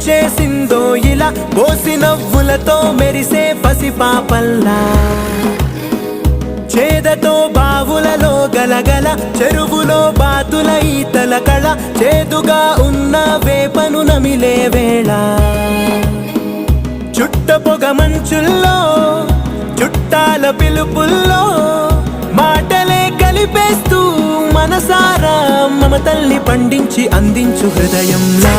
చేసిందో ఇలా పోసి నవ్వులతో మెరిసే పసిపాపల్లా చేదతో బావులలో గలగల చెరువులో బాతుల ఈతల కళ చేదుగా ఉన్న వేపను నమిలే వేళ చుట్ట పొగ మంచుల్లో చుట్టాల పిలుపుల్లో మాటలే కలిపేస్తూ మనసారా మమతల్ని పండించి అందించు హృదయంలో